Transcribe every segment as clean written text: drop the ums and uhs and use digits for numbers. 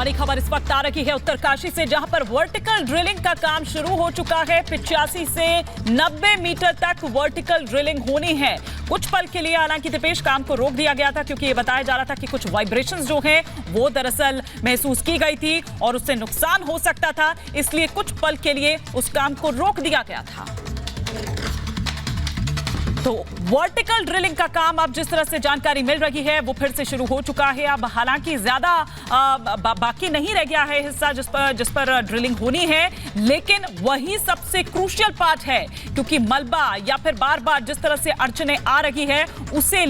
बड़ी खबर इस वक्त आ रही है उत्तरकाशी से, जहां पर वर्टिकल ड्रिलिंग का काम शुरू हो चुका है। 85 से 90 मीटर तक वर्टिकल ड्रिलिंग होनी है। कुछ पल के लिए हालांकि दिपेश काम को रोक दिया गया था, क्योंकि ये बताया जा रहा था कि कुछ वाइब्रेशंस जो हैं वो दरअसल महसूस की गई थी और उससे नुकसान हो सकता था, इसलिए कुछ पल के लिए उस काम को रोक दिया गया था। तो वर्टिकल ड्रिलिंग का काम अब जिस तरह से जानकारी मिल रही है वो फिर से शुरू हो चुका है। अब हालांकि ज्यादा बाकी नहीं रह गया है हिस्सा जिस पर ड्रिलिंग होनी है, लेकिन वही सबसे क्रूशियल पार्ट है, क्योंकि मलबा या फिर बार बार जिस तरह से अड़चनें आ रही है उसे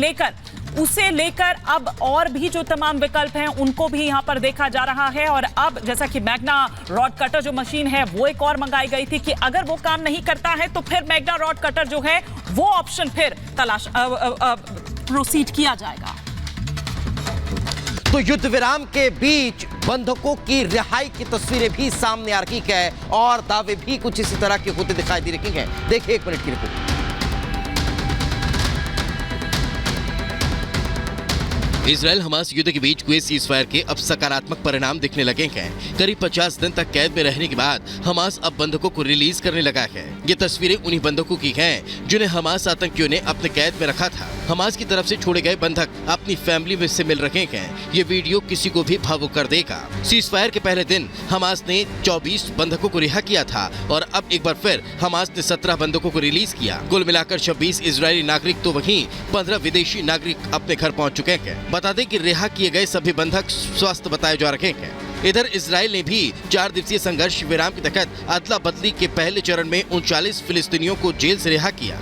लेकर अब और भी जो तमाम विकल्प हैं उनको भी यहां पर देखा जा रहा है। और अब जैसा कि मैग्ना रॉड कटर जो मशीन है वो एक और मंगाई गई थी कि अगर वो काम नहीं करता है तो फिर मैग्ना रॉड कटर जो है वो ऑप्शन फिर प्रोसीड किया जाएगा। तो युद्ध विराम के बीच बंधकों की रिहाई की तस्वीरें भी सामने आ रही है और दावे भी कुछ इसी तरह के होते दिखाई दे रहे हैं। देखिए 1 मिनट की रिपोर्ट। इजराइल हमास युद्ध के बीच हुए सीजफायर के अब सकारात्मक परिणाम दिखने लगे हैं। करीब 50 दिन तक कैद में रहने के बाद हमास अब बंधकों को रिलीज करने लगा है। ये तस्वीरें उन्हीं बंधकों की हैं जिन्हें हमास आतंकियों ने अपने कैद में रखा था। हमास की तरफ से छोड़े गए बंधक अपनी फैमिली में से मिल रहे हैं। ये वीडियो किसी को भी भावुक कर देगा। सीजफायर के पहले दिन हमास ने 24 बंधकों को रिहा किया था और अब एक बार फिर हमास ने 17 बंधकों को रिलीज किया। कुल मिलाकर 26 इजरायली नागरिक तो वहीं 15 विदेशी नागरिक अपने घर पहुँच चुके हैं। बता दें कि रिहा किए गए सभी बंधक स्वस्थ बताए जा रहे हैं। इधर इजराइल ने भी 4 दिवसीय संघर्ष विराम के तहत अदला बदली के पहले चरण में 39 फिलिस्तीनियों को जेल से रिहा किया।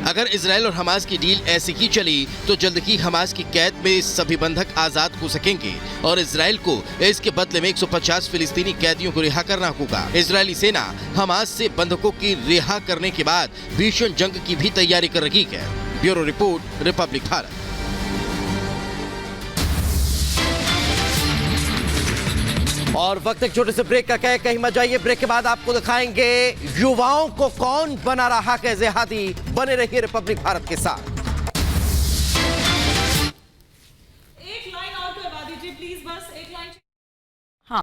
अगर इजराइल और हमास की डील ऐसी ही चली तो जल्द ही हमास की कैद में सभी बंधक आजाद हो सकेंगे और इजराइल को इसके बदले में 150 फिलिस्तीनी कैदियों को रिहा करना होगा। इजरायली सेना हमास से बंधकों की रिहा करने के बाद भीषण जंग की भी तैयारी कर रही है। Bureau report, Republic Bharat. और वक्त एक छोटे से ब्रेक का है, कहीं मत जाइए। ब्रेक के बाद आपको दिखाएंगे युवाओं को कौन बना रहा है जिहादी। बने रहिए रिपब्लिक भारत के साथ।